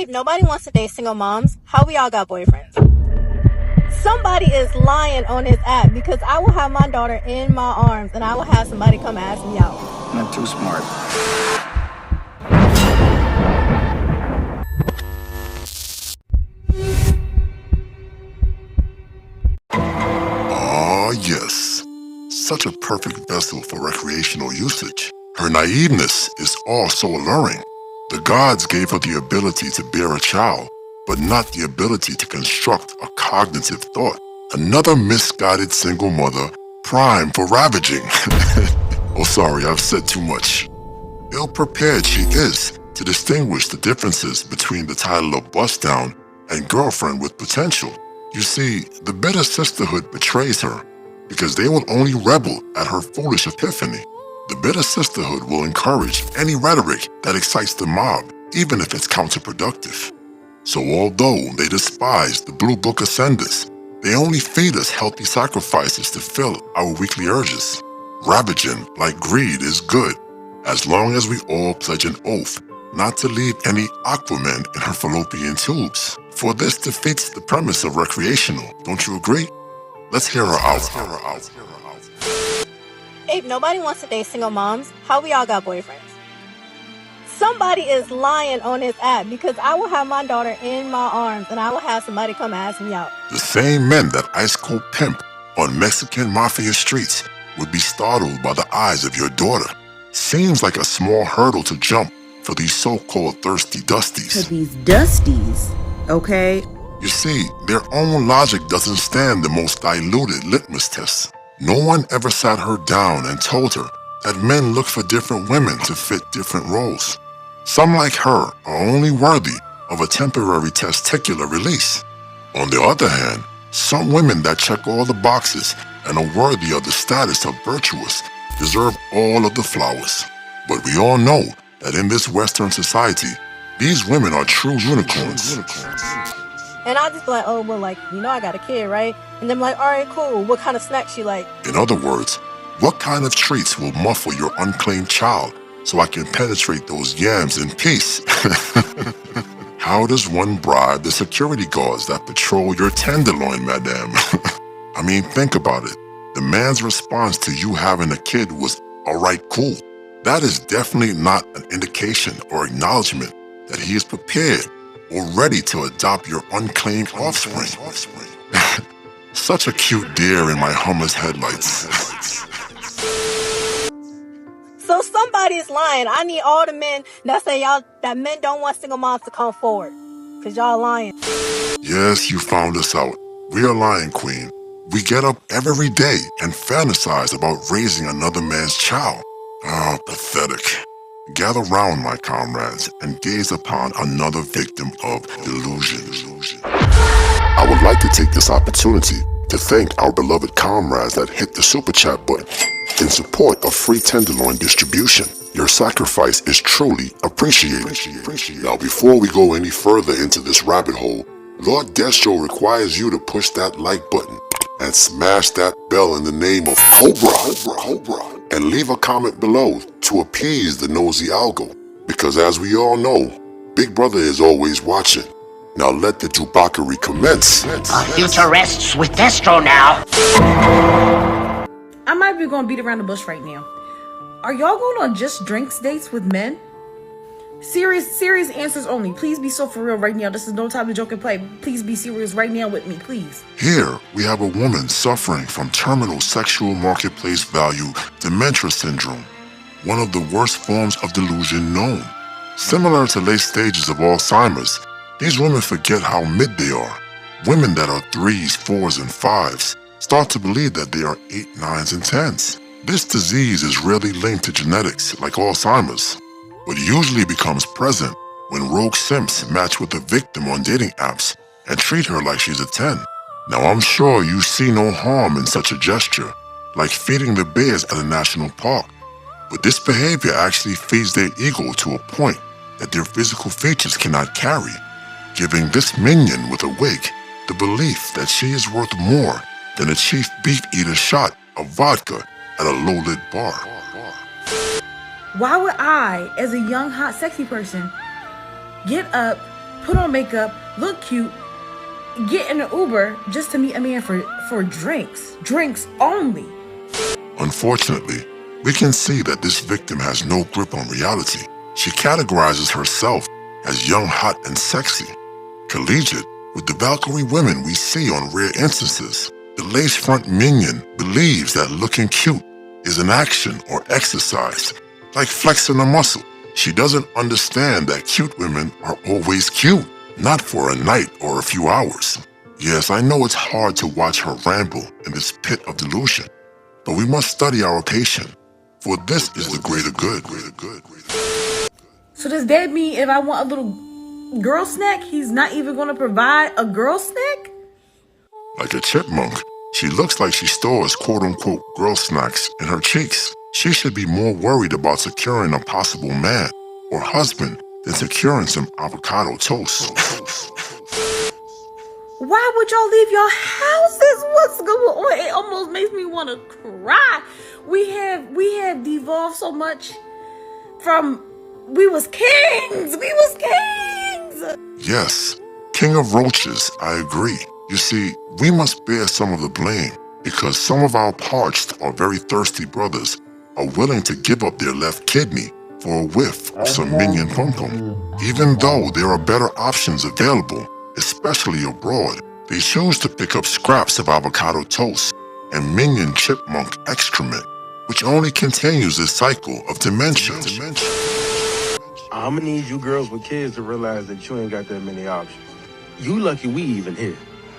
If nobody wants to date single moms, how we all got boyfriends? Somebody is lying on this app because I will have my daughter in my arms and I will have somebody come ask me out. Not too smart. Ah, yes. Such a perfect vessel for recreational usage. Her naiveness is all so alluring. The gods gave her the ability to bear a child, but not the ability to construct a cognitive thought. Another misguided single mother, prime for ravaging. Oh, sorry, I've said too much. Ill-prepared she is to distinguish the differences between the title of bust down and girlfriend with potential. You see, the bitter sisterhood betrays her because they will only rebel at her foolish epiphany. The bitter sisterhood will encourage any rhetoric that excites the mob, even if it's counterproductive. So although they despise the Blue Book Ascenders, they only feed us healthy sacrifices to fill our weekly urges. Ravaging, like greed, is good, as long as we all pledge an oath not to leave any Aquaman in her fallopian tubes. For this defeats the premise of recreational, don't you agree? Let's hear her out. If nobody wants to date single moms, how we all got boyfriends? Somebody is lying on this app because I will have my daughter in my arms and I will have somebody come ask me out. The same men that ice cold pimp on Mexican mafia streets would be startled by the eyes of your daughter. Seems like a small hurdle to jump for these so-called thirsty dusties. For these dusties, okay? You see, their own logic doesn't stand the most diluted litmus test. No one ever sat her down and told her that men look for different women to fit different roles. Some like her are only worthy of a temporary testicular release. On the other hand, some women that check all the boxes and are worthy of the status of virtuous deserve all of the flowers. But we all know that in this Western society, these women are true unicorns. And I'll just be like, oh, well, like, you know I got a kid, right? And then I'm like, all right, cool. What kind of snacks you like? In other words, what kind of treats will muffle your unclaimed child so I can penetrate those yams in peace? How does one bribe the security guards that patrol your tenderloin, madame? I mean, think about it. The man's response to you having a kid was, all right, cool. That is definitely not an indication or acknowledgement that he is prepared or ready to adopt your unclaimed offspring. Such a cute deer in my Hummer's headlights. So somebody's lying. I need all the men that say that men don't want single moms to come forward. Cause y'all lying. Yes, you found us out. We are lying, queen. We get up every day and fantasize about raising another man's child. Ah, pathetic. Gather round, my comrades, and gaze upon another victim of delusion. I would like to take this opportunity to thank our beloved comrades that hit the super chat button in support of free tenderloin distribution. Your sacrifice is truly appreciated. Now, before we go any further into this rabbit hole, Lord Destro requires you to push that like button and smash that bell in the name of Cobra, and leave a comment below to appease the nosy algo, because as we all know, Big Brother is always watching. Now let the debauchery commence. Our future rests with Destro now. I might be gonna beat around the bush right now. Are y'all going on just drinks dates with men? Serious answers only. Please be so for real right now. This is no time to joke and play. Please be serious right now with me, please. Here, we have a woman suffering from terminal sexual marketplace value dementia syndrome, one of the worst forms of delusion known. Similar to late stages of Alzheimer's, these women forget how mid they are. Women that are 3s, 4s, and 5s start to believe that they are 8, 9s, and 10s. This disease is rarely linked to genetics like Alzheimer's, but usually becomes present when rogue simps match with a victim on dating apps and treat her like she's a 10. Now I'm sure you see no harm in such a gesture, like feeding the bears at a national park. But this behavior actually feeds their ego to a point that their physical features cannot carry, giving this minion with a wig the belief that she is worth more than a chief beef eater shot of vodka at a low-lit bar. Why would I, as a young, hot, sexy person, get up, put on makeup, look cute, get in an Uber just to meet a man for drinks. Drinks only. Unfortunately, we can see that this victim has no grip on reality. She categorizes herself as young, hot, and sexy, collegiate with the Valkyrie women we see on rare instances. The lace front minion believes that looking cute is an action or exercise, like flexing a muscle. She doesn't understand that cute women are always cute, not for a night or a few hours. Yes, I know it's hard to watch her ramble in this pit of delusion, but we must study our patient, for this is the greater good. So does that mean if I want a little girl snack, he's not even going to provide a girl snack? Like a chipmunk, she looks like she stores quote-unquote girl snacks in her cheeks. She should be more worried about securing a possible man or husband than securing some avocado toast. Why would y'all leave your houses? What's going on? It almost makes me want to cry. We have devolved so much from we was kings. Yes, king of roaches, I agree. You see, we must bear some of the blame because some of our parched or very thirsty brothers are willing to give up their left kidney for a whiff of some minion pum-pum. Even though there are better options available, especially abroad, they choose to pick up scraps of avocado toast and minion chipmunk excrement, which only continues the cycle of dementia. I'ma need you girls with kids to realize that you ain't got that many options. You lucky we even here.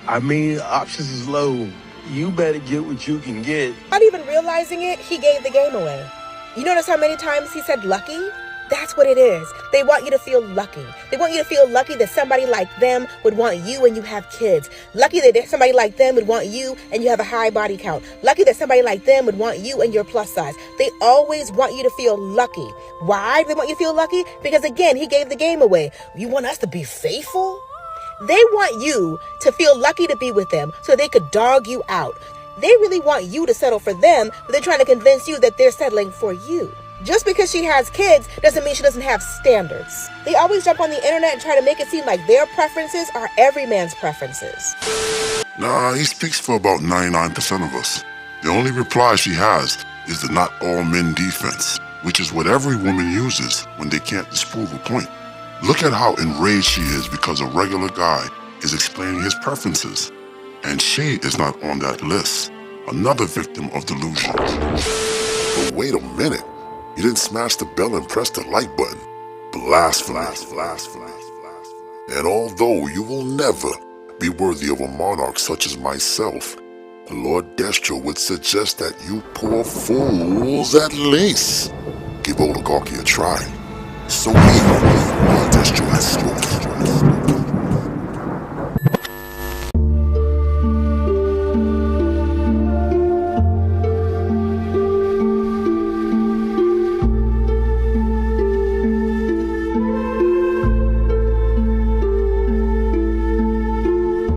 I mean, options is low. You better get what you can get. Not even realizing it, he gave the game away. You notice how many times he said lucky? That's what it is. They want you to feel lucky. They want you to feel lucky that somebody like them would want you and you have kids. Lucky that somebody like them would want you and you have a high body count. Lucky that somebody like them would want you and you're plus size. They always want you to feel lucky. Why do they want you to feel lucky? Because again, he gave the game away. You want us to be faithful? They want you to feel lucky to be with them so they could dog you out. They really want you to settle for them, but they're trying to convince you that they're settling for you. Just because she has kids doesn't mean she doesn't have standards. They always jump on the internet and try to make it seem like their preferences are every man's preferences. Nah, he speaks for about 99% of us. The only reply she has is the not all men defense, which is what every woman uses when they can't disprove a point. Look at how enraged she is because a regular guy is explaining his preferences, and she is not on that list. Another victim of delusion. But wait a minute. You didn't smash the bell and press the like button. Blasphemy. And although you will never be worthy of a monarch such as myself, the Lord Destro would suggest that you poor fools at least give oligarchy a try. So evil, Lord Destro has spoken.